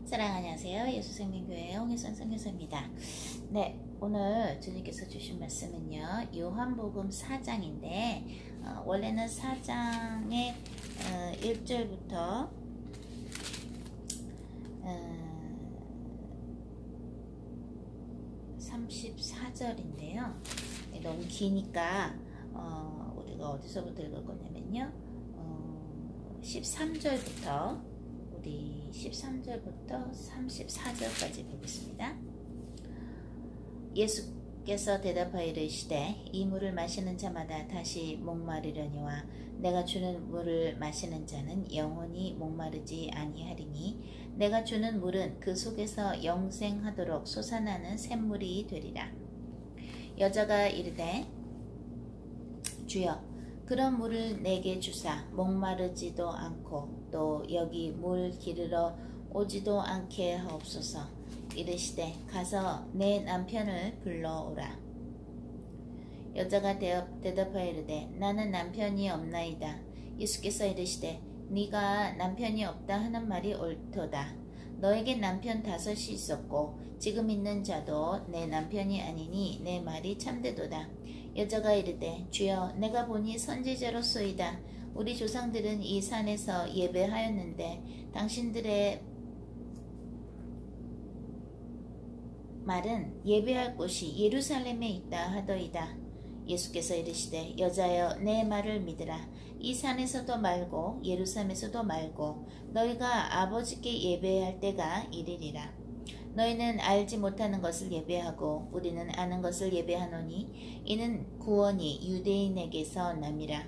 사랑 안녕하세요. 예수생명교회 홍혜선 선교사입니다. 네, 오늘 주님께서 주신 말씀은요. 요한복음 4장인데 원래는 4장의 1절부터 34절인데요. 너무 기니까 우리가 어디서부터 읽을 거냐면요. 13절부터 우리 13절부터 34절까지 보겠습니다. 예수께서 대답하여 이르시되 이 물을 마시는 자마다 다시 목마르려니와 내가 주는 물을 마시는 자는 영원히 목마르지 아니하리니 내가 주는 물은 그 속에서 영생하도록 솟아나는 샘물이 되리라. 여자가 이르되 주여 그런 물을 내게 주사 목마르지도 않고 또 여기 물 기르러 오지도 않게 하옵소서. 이르시되 가서 내 남편을 불러오라. 여자가 대답하여 이르되 나는 남편이 없나이다. 예수께서 이르시되 네가 남편이 없다 하는 말이 옳도다. 너에게 남편 5이 있었고 지금 있는 자도 내 남편이 아니니 내 말이 참되도다. 여자가 이르되 주여 내가 보니 선지자로소이다. 우리 조상들은 이 산에서 예배하였는데 당신들의 말은 예배할 곳이 예루살렘에 있다 하더이다. 예수께서 이르시되 여자여 내 말을 믿으라. 이 산에서도 말고 예루살렘에서도 말고 너희가 아버지께 예배할 때가 이르리라. 너희는 알지 못하는 것을 예배하고 우리는 아는 것을 예배하노니 이는 구원이 유대인에게서 남이라.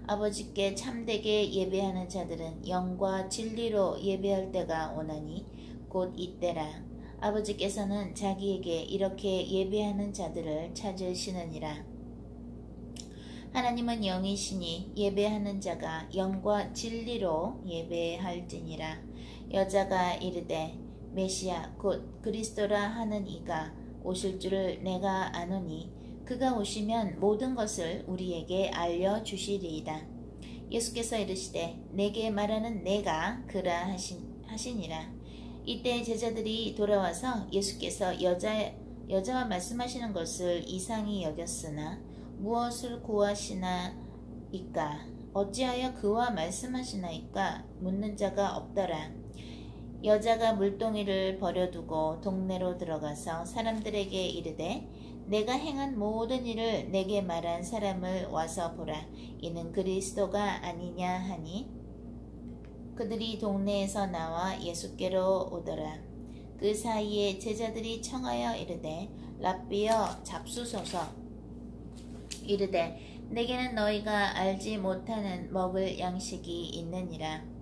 아버지께 참되게 예배하는 자들은 영과 진리로 예배할 때가 오나니 곧 이때라. 아버지께서는 자기에게 이렇게 예배하는 자들을 찾으시느니라. 하나님은 영이시니 예배하는 자가 영과 진리로 예배할지니라. 여자가 이르되 메시아 곧 그리스도라 하는 이가 오실 줄을 내가 아노니 그가 오시면 모든 것을 우리에게 알려주시리이다. 예수께서 이르시되 내게 말하는 내가 그라 하시니라. 이때 제자들이 돌아와서 예수께서 여자와 말씀하시는 것을 이상히 여겼으나 무엇을 구하시나이까 어찌하여 그와 말씀하시나이까 묻는 자가 없더라. 여자가 물동이를 버려두고 동네로 들어가서 사람들에게 이르되 내가 행한 모든 일을 내게 말한 사람을 와서 보라. 이는 그리스도가 아니냐 하니 그들이 동네에서 나와 예수께로 오더라. 그 사이에 제자들이 청하여 이르되 랍비여 잡수소서. 이르되 내게는 너희가 알지 못하는 먹을 양식이 있느니라.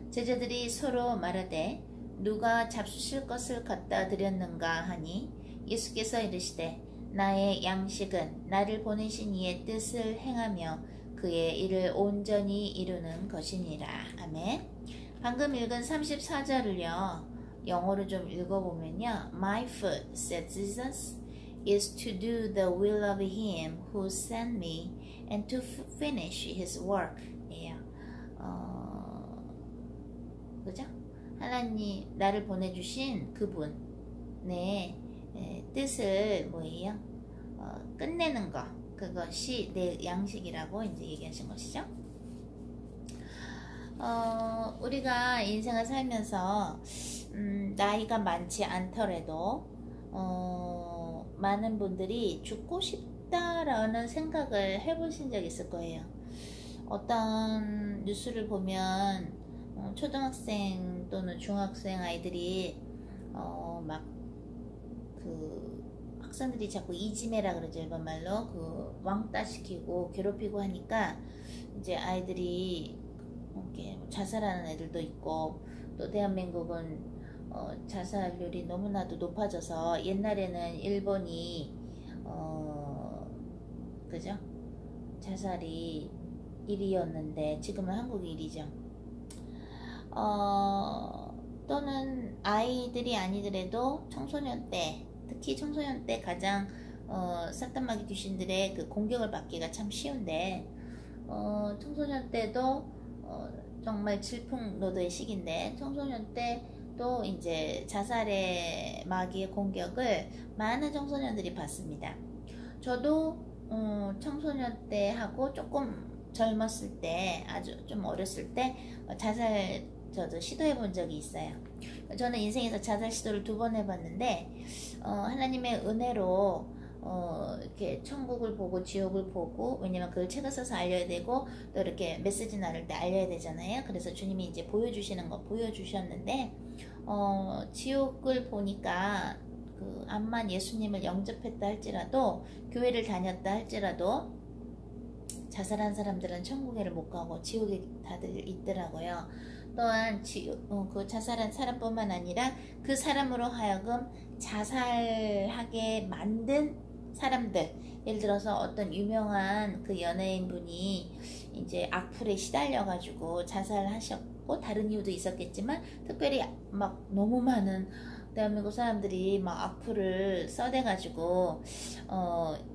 제자들이 서로 말하되 누가 잡수실 것을 갖다 드렸는가 하니 예수께서 이르시되 나의 양식은 나를 보내신 이의 뜻을 행하며 그의 일을 온전히 이루는 것이니라. 아멘. 방금 읽은 34절을요 영어로 좀 읽어보면요 My food, said Jesus, is to do the will of him who sent me and to finish his work. 예요. 그죠? 하나님 나를 보내주신 그분의 뜻을 뭐예요? 끝내는 것, 그것이 내 양식이라고 이제 얘기하신 것이죠. 우리가 인생을 살면서 나이가 많지 않더라도 많은 분들이 죽고 싶다라는 생각을 해보신 적 있을 거예요. 어떤 뉴스를 보면 초등학생 또는 중학생 아이들이 막 그 학생들이 자꾸 이지매라 그러죠. 일반 말로 그 왕따 시키고 괴롭히고 하니까 이제 아이들이 이렇게 자살하는 애들도 있고 또 대한민국은 자살률이 너무나도 높아져서 옛날에는 일본이 그죠? 자살이 1위였는데 지금은 한국이 1위죠. 또는 아이들이 아니더라도 청소년 때 특히 청소년 때 가장 사탄마귀 귀신들의 그 공격을 받기가 참 쉬운데 청소년 때도 정말 질풍노도의 시기인데 청소년 때 또 이제 자살의 마귀의 공격을 많은 청소년들이 받습니다. 저도 청소년 때 하고 조금 젊었을 때, 아주 좀 어렸을 때 자살 저도 시도해 본 적이 있어요. 저는 인생에서 자살 시도를 2번 해봤는데 하나님의 은혜로 이렇게 천국을 보고 지옥을 보고, 왜냐면 그걸 책을 써서 알려야 되고 또 이렇게 메시지 나눌 때 알려야 되잖아요. 그래서 주님이 이제 보여주시는 거 보여주셨는데 지옥을 보니까 그 암만 예수님을 영접했다 할지라도, 교회를 다녔다 할지라도 자살한 사람들은 천국에를 못 가고 지옥에 다들 있더라고요. 또한 그 자살한 사람뿐만 아니라 그 사람으로 하여금 자살하게 만든 사람들, 예를 들어서 어떤 유명한 그 연예인분이 이제 악플에 시달려가지고 자살하셨고, 다른 이유도 있었겠지만 특별히 막 너무 많은 대한민국 사람들이 막 악플을 써대가지고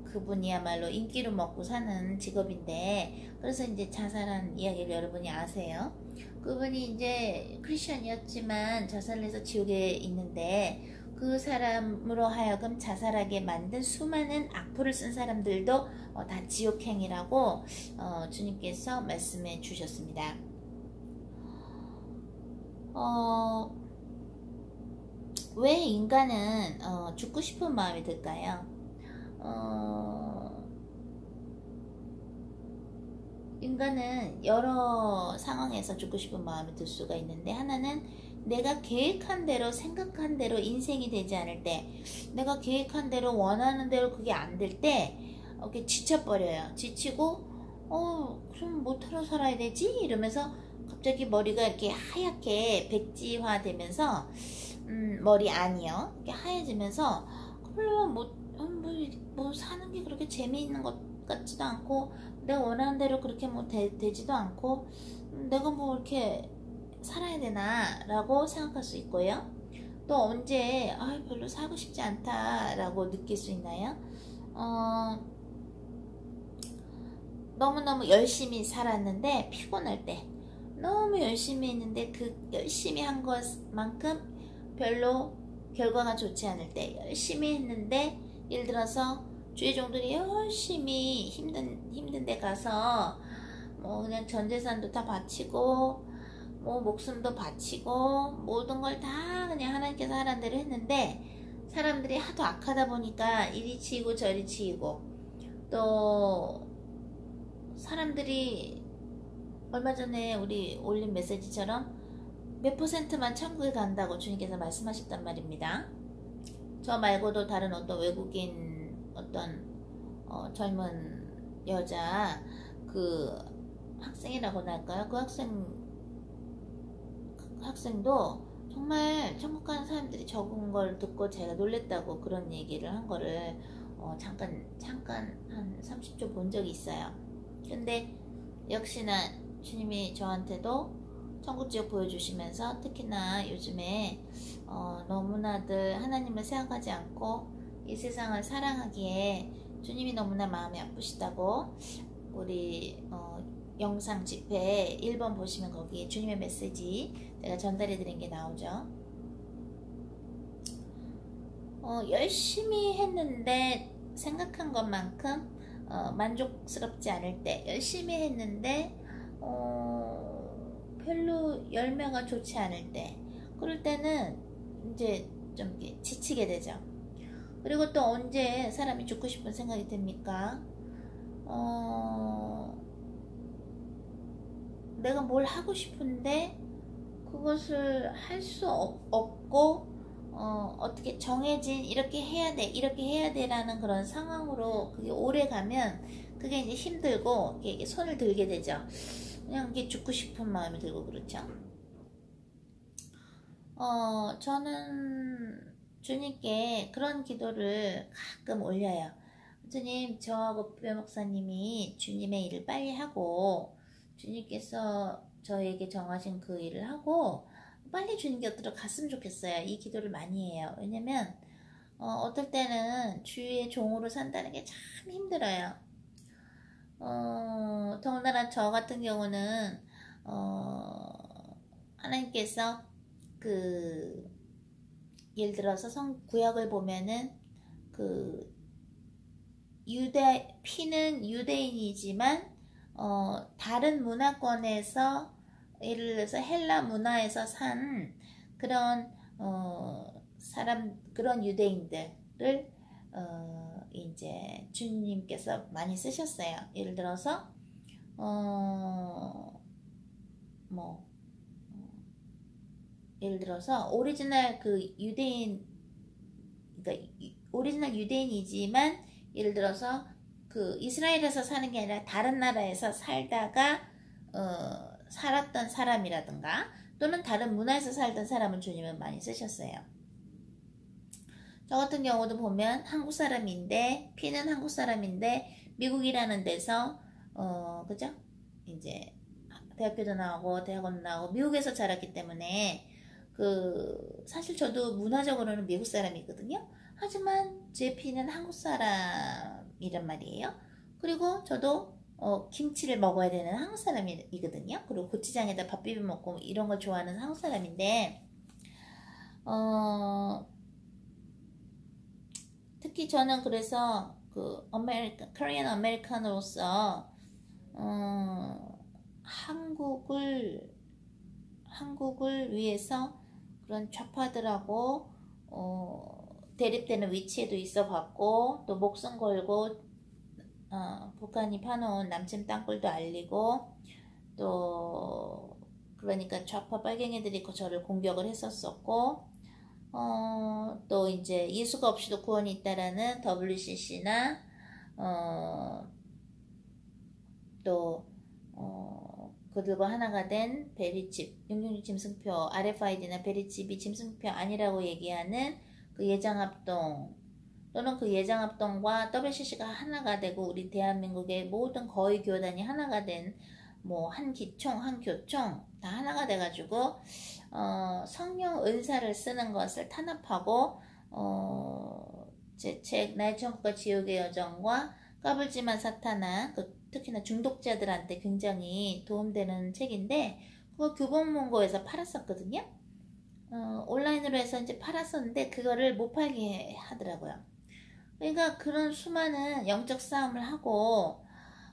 그분이야말로 인기로 먹고 사는 직업인데, 그래서 이제 자살한 이야기를 여러분이 아세요. 그분이 이제 크리스천이었지만 자살을 해서 지옥에 있는데, 그 사람으로 하여금 자살하게 만든 수많은 악플을 쓴 사람들도 다 지옥행이라고 주님께서 말씀해 주셨습니다. 왜 인간은 죽고 싶은 마음이 들까요? 인간은 여러 상황에서 죽고 싶은 마음이 들 수가 있는데, 하나는 내가 계획한 대로, 생각한 대로 인생이 되지 않을 때, 내가 계획한 대로, 원하는 대로 그게 안 될 때 이렇게 지쳐버려요. 지치고 그럼 뭐하러 살아야 되지? 이러면서 갑자기 머리가 이렇게 하얗게 백지화 되면서 머리 안이요, 이렇게 하얘지면서 별로 뭐 사는 게 그렇게 재미있는 것 같지도 않고, 내가 원하는 대로 그렇게 뭐 되지도 않고, 내가 뭐 이렇게 살아야 되나 라고 생각할 수 있고요. 또 언제 별로 살고 싶지 않다 라고 느낄 수 있나요? 너무너무 열심히 살았는데 피곤할 때, 너무 열심히 했는데 그 열심히 한 것만큼 별로 결과가 좋지 않을 때, 열심히 했는데 예를 들어서 주의 종들이 열심히 힘든 데 가서 뭐 그냥 전 재산도 다 바치고 뭐 목숨도 바치고 모든 걸 다 그냥 하나님께서 하라는 대로 했는데, 사람들이 하도 악하다 보니까 이리 치이고 저리 치이고, 또 사람들이 얼마 전에 우리 올린 메시지처럼 몇 %만 천국에 간다고 주님께서 말씀하셨단 말입니다. 저 말고도 다른 어떤 외국인 어떤 젊은 여자 그 학생이라고나 할까요? 그 학생도 정말 천국 가는 사람들이 적은 걸 듣고 제가 놀랬다고 그런 얘기를 한 거를 잠깐 한 30초 본 적이 있어요. 근데 역시나 주님이 저한테도 천국 지옥 보여주시면서, 특히나 요즘에 너무나들 하나님을 생각하지 않고 이 세상을 사랑하기에 주님이 너무나 마음이 아프시다고, 우리 영상 집회 1번 보시면 거기에 주님의 메시지 제가 전달해 드린 게 나오죠. 열심히 했는데 생각한 것만큼 만족스럽지 않을 때, 열심히 했는데 별로 열매가 좋지 않을 때, 그럴 때는 이제 좀 지치게 되죠. 그리고 또 언제 사람이 죽고 싶은 생각이 듭니까? 내가 뭘 하고 싶은데 그것을 할 수 없고 어떻게 정해진 이렇게 해야 돼 라는 그런 상황으로 그게 오래 가면 그게 이제 힘들고 이게 손을 들게 되죠. 그냥 이게 죽고 싶은 마음이 들고 그렇죠. 저는 주님께 그런 기도를 가끔 올려요. 주님, 저하고 뼈 목사님이 주님의 일을 빨리 하고 주님께서 저에게 정하신 그 일을 하고 빨리 주님 곁으로 갔으면 좋겠어요. 이 기도를 많이 해요. 왜냐면 어떨 때는 주의 종으로 산다는 게 참 힘들어요. 더군다나 저 같은 경우는 하나님께서 예를 들어서 구약을 보면은 피는 유대인이지만 다른 문화권에서 예를 들어서 헬라 문화에서 산 그런 그런 유대인들을 이제 주님께서 많이 쓰셨어요. 예를 들어서 예를 들어서 오리지널 오리지널 유대인이지만 예를 들어서 이스라엘에서 사는 게 아니라 다른 나라에서 살다가 살았던 사람이라든가 또는 다른 문화에서 살던 사람을 주님은 많이 쓰셨어요. 저 같은 경우도 보면 한국 사람인데 피는 한국 사람인데 미국이라는 데서 그죠? 이제 대학교도 나오고 대학원도 나오고 미국에서 자랐기 때문에 사실 저도 문화적으로는 미국 사람이거든요. 하지만 제 피는 한국 사람이란 말이에요. 그리고 저도 김치를 먹어야 되는 한국 사람이거든요. 그리고 고추장에다 밥 비벼 먹고 이런 걸 좋아하는 한국 사람인데 특히 저는 그래서 코리안 아메리칸으로서 한국을 위해서 그런 좌파들하고 대립되는 위치에도 있어 봤고 또 목숨 걸고 북한이 파놓은 남침 땅굴도 알리고 또 그러니까 좌파 빨갱이들이 저를 공격을 했었었고 또 이제 예수가 없이도 구원이 있다라는 WCC나 또 그들과 하나가 된 베리칩, 용종직 짐승표, RFID나 베리칩이 짐승표 아니라고 얘기하는 예장합동 또는 예장합동과 WCC가 하나가 되고 우리 대한민국의 모든 거의 교단이 하나가 된 한 기총, 한 교총 다 하나가 돼가지고 성령 은사를 쓰는 것을 탄압하고 제 책 나의 천국과 지옥의 여정과 까불지만 사탄아 특히나 중독자들한테 굉장히 도움되는 책인데 그거 교보문고에서 팔았었거든요. 온라인으로 해서 이제 팔았었는데 그거를 못 팔게 하더라고요. 그러니까 그런 수많은 영적 싸움을 하고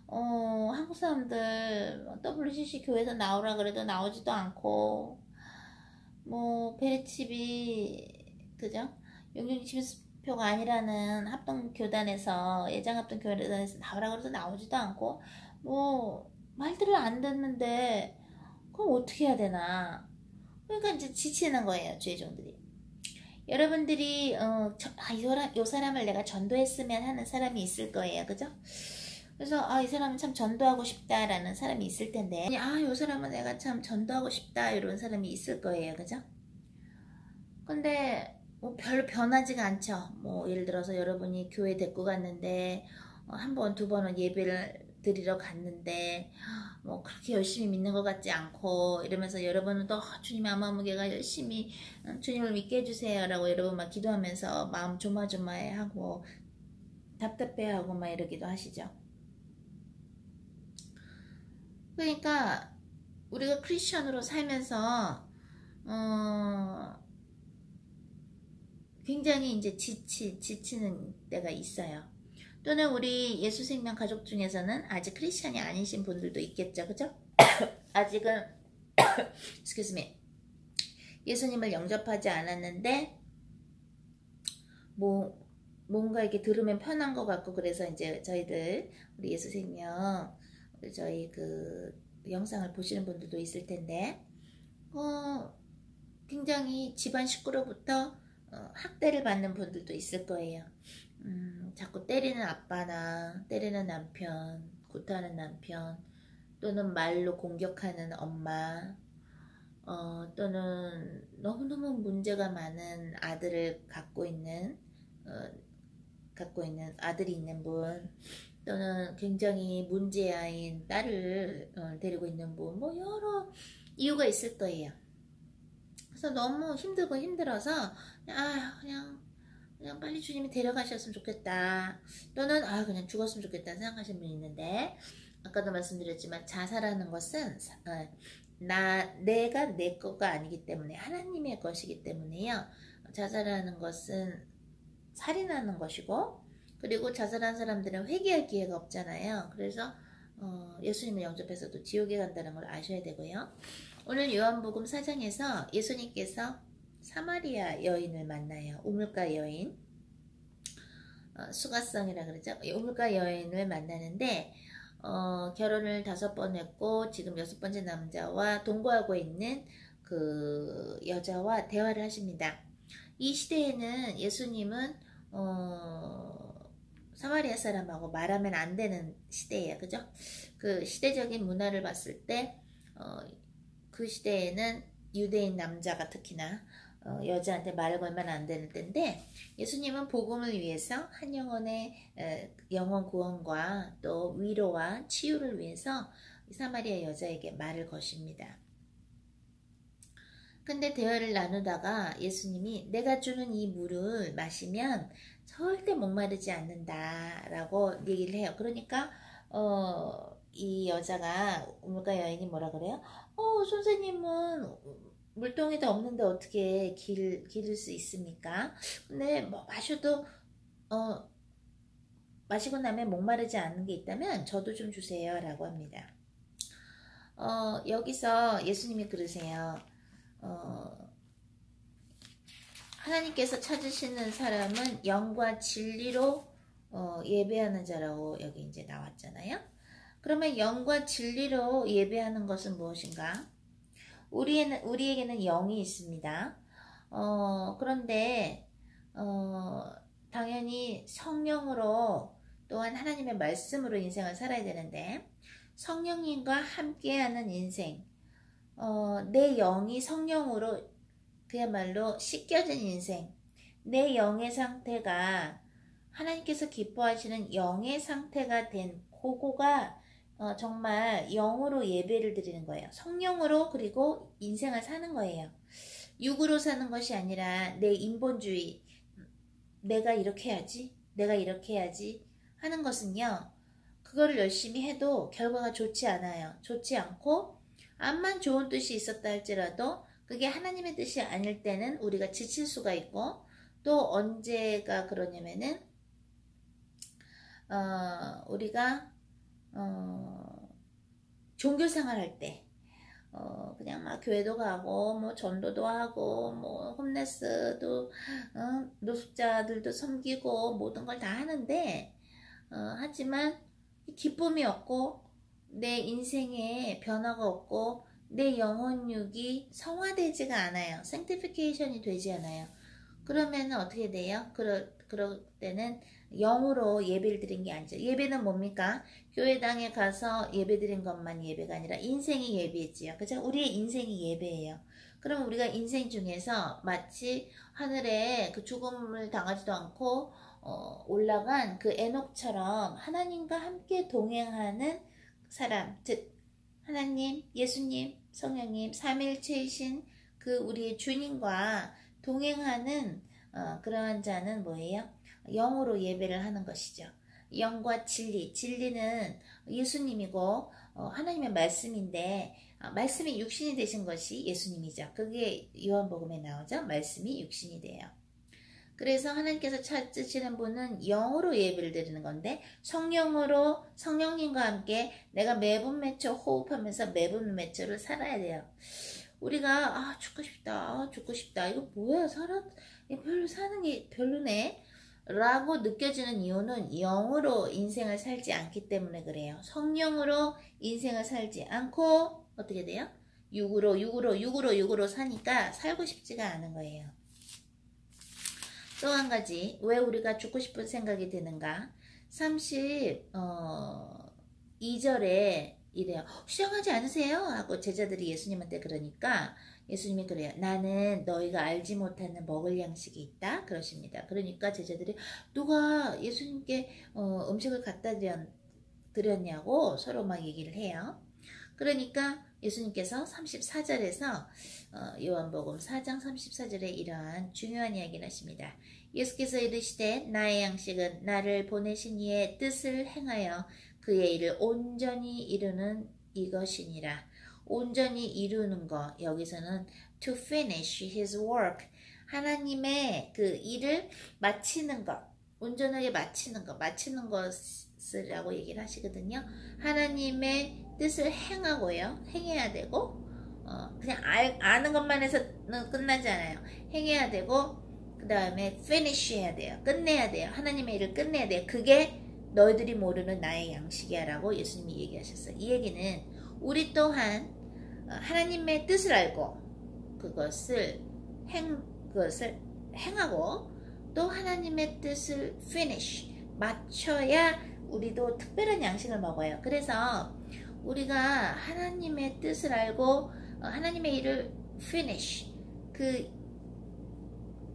한국 사람들 WCC 교회에서 나오라 그래도 나오지도 않고 베리칩이 그죠? 용종직 짐승표가 아니라는 합동교단에서 예장합동교단에서 나오라 그래도 나오지도 않고 말들을 안 듣는데 그럼 어떻게 해야 되나? 그러니까 이제 지치는 거예요, 주의종들이. 여러분들이 이 사람을 내가 전도했으면 하는 사람이 있을 거예요, 그죠? 그래서 이 사람은 참 전도하고 싶다라는 사람이 있을 텐데 이 사람은 내가 참 전도하고 싶다 이런 사람이 있을 거예요, 그죠? 근데 별로 변하지가 않죠. 예를 들어서 여러분이 교회 데리고 갔는데 한 번, 두 번은 예배를 드리러 갔는데 그렇게 열심히 믿는 것 같지 않고 이러면서 여러분은 또 주님의 아마무게가 열심히 주님을 믿게 해주세요 라고 여러분 막 기도하면서 마음 조마조마해하고 답답해하고 막 이러기도 하시죠. 그러니까 우리가 크리스천으로 살면서 굉장히 이제 지치는 때가 있어요. 또는 우리 예수생명 가족 중에서는 아직 크리스천이 아니신 분들도 있겠죠, 그죠? 아직은 excuse me, 예수님을 영접하지 않았는데 뭔가 이렇게 들으면 편한 것 같고 그래서 이제 저희들 우리 예수생명 저희 영상을 보시는 분들도 있을 텐데 굉장히 집안 식구로부터 학대를 받는 분들도 있을 거예요. 자꾸 때리는 아빠나 때리는 남편, 구타하는 남편 또는 말로 공격하는 엄마 또는 너무너무 문제가 많은 아들을 갖고 있는 아들이 있는 분 또는 굉장히 문제아인 딸을 데리고 있는 분 여러 이유가 있을 거예요. 그래서 너무 힘들고 힘들어서 그냥 빨리 주님이 데려가셨으면 좋겠다 또는 그냥 죽었으면 좋겠다 생각하시는 분이 있는데 아까도 말씀드렸지만 자살하는 것은 내가 내 거가 아니기 때문에 하나님의 것이기 때문에요. 자살하는 것은 살인하는 것이고, 그리고 자살한 사람들은 회개할 기회가 없잖아요. 그래서 예수님을 영접해서도 지옥에 간다는 걸 아셔야 되고요. 오늘 요한복음 4장에서 예수님께서 사마리아 여인을 만나요. 우물가 여인, 수가성이라 그러죠. 우물가 여인을 만나는데 결혼을 5번 했고 지금 6번째 남자와 동거하고 있는 그 여자와 대화를 하십니다. 이 시대에는 예수님은 사마리아 사람하고 말하면 안 되는 시대예요. 그죠? 그 시대적인 문화를 봤을 때 그 시대에는 유대인 남자가 특히나 여자한테 말을 걸면 안 되는 때인데, 예수님은 복음을 위해서 한 영혼의 영혼 구원과 또 위로와 치유를 위해서 사마리아 여자에게 말을 거십니다. 근데 대화를 나누다가 예수님이 내가 주는 이 물을 마시면 절대 목마르지 않는다 라고 얘기를 해요. 그러니까 이 여자가, 우물가 여인이 뭐라 그래요? 선생님은 물동이도 없는데 어떻게 기를 수 있습니까? 근데 뭐 마시고 나면 목마르지 않는 게 있다면 저도 좀 주세요 라고 합니다. 여기서 예수님이 그러세요. 하나님께서 찾으시는 사람은 영과 진리로 예배하는 자라고 여기 이제 나왔잖아요. 그러면 영과 진리로 예배하는 것은 무엇인가? 우리에게는 영이 있습니다. 그런데 당연히 성령으로 또한 하나님의 말씀으로 인생을 살아야 되는데, 성령님과 함께하는 인생, 내 영이 성령으로 그야말로 씻겨진 인생, 내 영의 상태가 하나님께서 기뻐하시는 영의 상태가 된 그거가 정말 영으로 예배를 드리는 거예요. 성령으로, 그리고 인생을 사는 거예요. 육으로 사는 것이 아니라 내 인본주의, 내가 이렇게 해야지, 내가 이렇게 해야지 하는 것은요, 그거를 열심히 해도 결과가 좋지 않아요. 좋지 않고, 암만 좋은 뜻이 있었다 할지라도 그게 하나님의 뜻이 아닐 때는 우리가 지칠 수가 있고, 또 언제가 그러냐면은 우리가 종교생활 할 때 그냥 막 교회도 가고 뭐 전도도 하고 뭐 홈레스도 노숙자들도 섬기고 모든 걸 다 하는데 하지만 기쁨이 없고 내 인생에 변화가 없고 내 영혼육이 성화되지가 않아요. sanctification이 되지 않아요. 그러면 어떻게 돼요? 그럴 때는 영으로 예배를 드린 게 아니죠. 예배는 뭡니까? 교회당에 가서 예배 드린 것만 예배가 아니라 인생이 예배지요. 그죠? 우리의 인생이 예배예요. 그럼 우리가 인생 중에서 마치 하늘에 그 죽음을 당하지도 않고 올라간 그 에녹처럼 하나님과 함께 동행하는 사람, 즉 하나님, 예수님, 성령님, 삼일체이신 그 우리의 주님과 동행하는 그러한 자는 뭐예요? 영으로 예배를 하는 것이죠. 영과 진리, 진리는 예수님이고 하나님의 말씀인데 말씀이 육신이 되신 것이 예수님이죠. 그게 요한복음에 나오죠. 말씀이 육신이 돼요. 그래서 하나님께서 찾으시는 분은 영으로 예배를 드리는 건데, 성령으로, 성령님과 함께 내가 매분 매초 호흡하면서 매분 매초를 살아야 돼요. 우리가 죽고 싶다, 죽고 싶다, 이거 뭐야, 별로 사는 게 별로네 라고 느껴지는 이유는 영으로 인생을 살지 않기 때문에 그래요. 성령으로 인생을 살지 않고 어떻게 돼요? 육으로 사니까 살고 싶지가 않은 거예요. 또 한 가지, 왜 우리가 죽고 싶은 생각이 드는가? 32절에 이래요. 수정하지 않으세요? 하고 제자들이 예수님한테 그러니까 예수님이 그래요. 나는 너희가 알지 못하는 먹을 양식이 있다. 그러십니다. 그러니까 제자들이 누가 예수님께 음식을 갖다 드렸냐고 서로 막 얘기를 해요. 그러니까 예수님께서 34절에서 요한복음 4장 34절에 이러한 중요한 이야기를 하십니다. 예수께서 이르시되 나의 양식은 나를 보내신 이의 뜻을 행하여 그의 일을 온전히 이루는 이것이니라. 온전히 이루는 것, 여기서는 to finish his work, 하나님의 그 일을 마치는 것, 온전하게 마치는 것이라고 얘기를 하시거든요. 하나님의 뜻을 행하고요, 행해야 되고, 그냥 아는 것만 해서는 끝나지 않아요. 행해야 되고, 그 다음에 finish 해야 돼요. 끝내야 돼요. 하나님의 일을 끝내야 돼요. 그게 너희들이 모르는 나의 양식이야 라고 예수님이 얘기하셨어요. 이 얘기는 우리 또한 하나님의 뜻을 알고 그것을 행하고 또 하나님의 뜻을 finish, 맞춰야 우리도 특별한 양식을 먹어요. 그래서 우리가 하나님의 뜻을 알고 하나님의 일을 finish,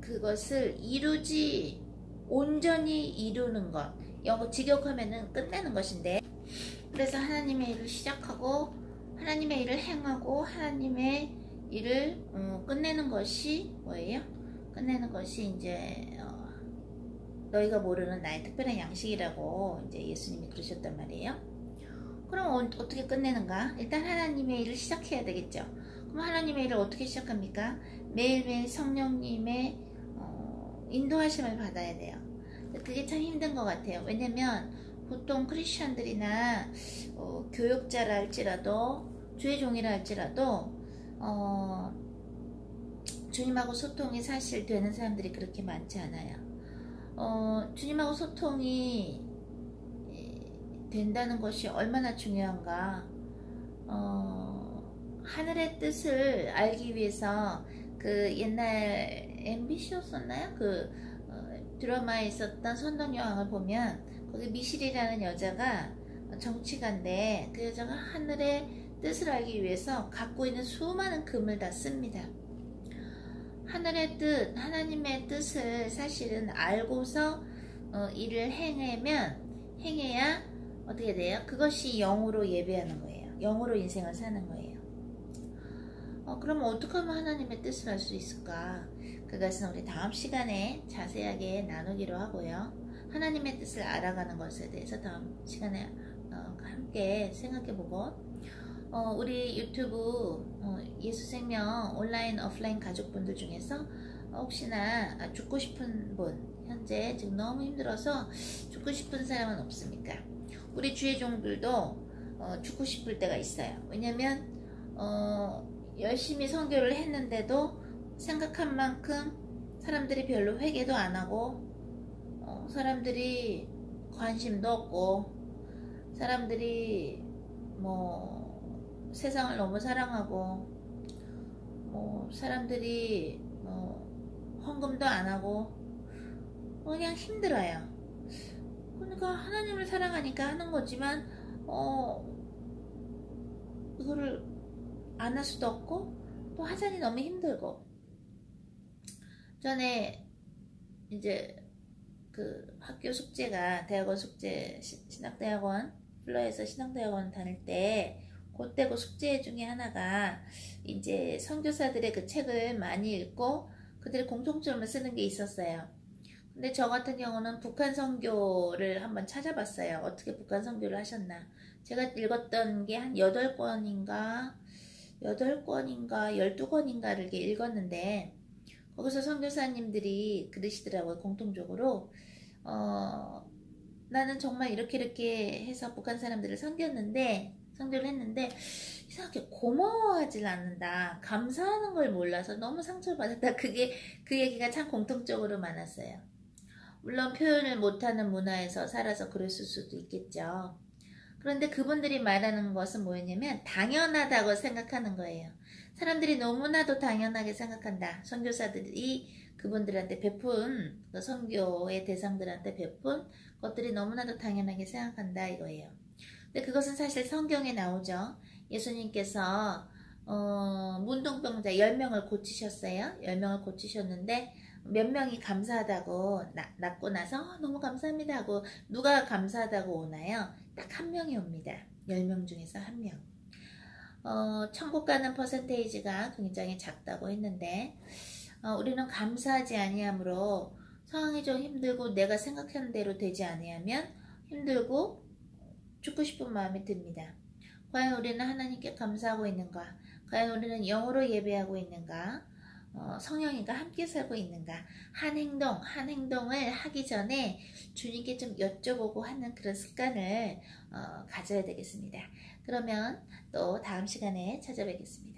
그것을 이루지, 온전히 이루는 것, 영어 직역하면은 끝내는 것인데, 그래서 하나님의 일을 시작하고 하나님의 일을 행하고 하나님의 일을 끝내는 것이 뭐예요? 끝내는 것이 이제 너희가 모르는 나의 특별한 양식이라고 이제 예수님이 그러셨단 말이에요. 그럼 어떻게 끝내는가? 일단 하나님의 일을 시작해야 되겠죠. 그럼 하나님의 일을 어떻게 시작합니까? 매일매일 성령님의 인도하심을 받아야 돼요. 그게 참 힘든 것 같아요. 왜냐면 보통 크리스천들이나 교육자라 할지라도 주의 종이라 할지라도 주님하고 소통이 사실 되는 사람들이 그렇게 많지 않아요. 주님하고 소통이 된다는 것이 얼마나 중요한가. 하늘의 뜻을 알기 위해서 그 옛날 MBC였었나요? 그 드라마에 있었던 선덕여왕을 보면 거기 미실이라는 여자가 정치가인데 그 여자가 하늘의 뜻을 알기 위해서 갖고 있는 수많은 금을 다 씁니다. 하늘의 뜻, 하나님의 뜻을 사실은 알고서 일을 행해야 어떻게 돼요? 그것이 영으로 예배하는 거예요. 영으로 인생을 사는 거예요. 그러면 어떻게 하면 하나님의 뜻을 알 수 있을까? 그것은 우리 다음 시간에 자세하게 나누기로 하고요. 하나님의 뜻을 알아가는 것에 대해서 다음 시간에 함께 생각해보고, 우리 유튜브 예수생명 온라인 오프라인 가족분들 중에서 혹시나 죽고 싶은 분, 현재 지금 너무 힘들어서 죽고 싶은 사람은 없습니까? 우리 주의 종들도 죽고 싶을 때가 있어요. 왜냐면 열심히 선교를 했는데도 생각한 만큼 사람들이 별로 회개도 안 하고, 사람들이 관심도 없고, 사람들이 세상을 너무 사랑하고, 사람들이 헌금도 안 하고 그냥 힘들어요. 그러니까 하나님을 사랑하니까 하는 거지만 이거를 안 할 수도 없고 또 하자니 너무 힘들고. 전에 이제 그 학교 숙제가 대학원 숙제, 신학대학원 플러에서 신학대학원 다닐 때 그때 그 숙제 중에 하나가 이제 선교사들의 그 책을 많이 읽고 그들의 공통점을 쓰는 게 있었어요. 근데 저 같은 경우는 북한 선교를 한번 찾아봤어요. 어떻게 북한 선교를 하셨나. 제가 읽었던 게 한 8권인가 12권인가를 이렇게 읽었는데, 거기서 선교사님들이 그러시더라고요. 공통적으로 나는 정말 이렇게 해서 북한 사람들을 선교를 했는데 이상하게 고마워하질 않는다, 감사하는 걸 몰라서 너무 상처받았다. 그 얘기가 참 공통적으로 많았어요. 물론 표현을 못하는 문화에서 살아서 그랬을 수도 있겠죠. 그런데 그분들이 말하는 것은 뭐였냐면 당연하다고 생각하는 거예요. 사람들이 너무나도 당연하게 생각한다. 선교사들이 그분들한테 베푼, 그 선교의 대상들한테 베푼 것들이 너무나도 당연하게 생각한다 이거예요. 근데 그것은 사실 성경에 나오죠. 예수님께서 문둥병자 10명을 고치셨어요. 10명을 고치셨는데 몇 명이 감사하다고 낫고 나서 너무 감사합니다 하고, 누가 감사하다고 오나요? 딱 한 명이 옵니다. 10명 중에서 한 명. 천국 가는 퍼센테이지가 굉장히 작다고 했는데, 우리는 감사하지 아니하므로 상황이 좀 힘들고 내가 생각하는 대로 되지 아니하면 힘들고 죽고 싶은 마음이 듭니다. 과연 우리는 하나님께 감사하고 있는가? 과연 우리는 영으로 예배하고 있는가? 성령님과 함께 살고 있는가? 한 행동을 하기 전에 주님께 좀 여쭤보고 하는 그런 습관을 가져야 되겠습니다. 그러면 또 다음 시간에 찾아뵙겠습니다.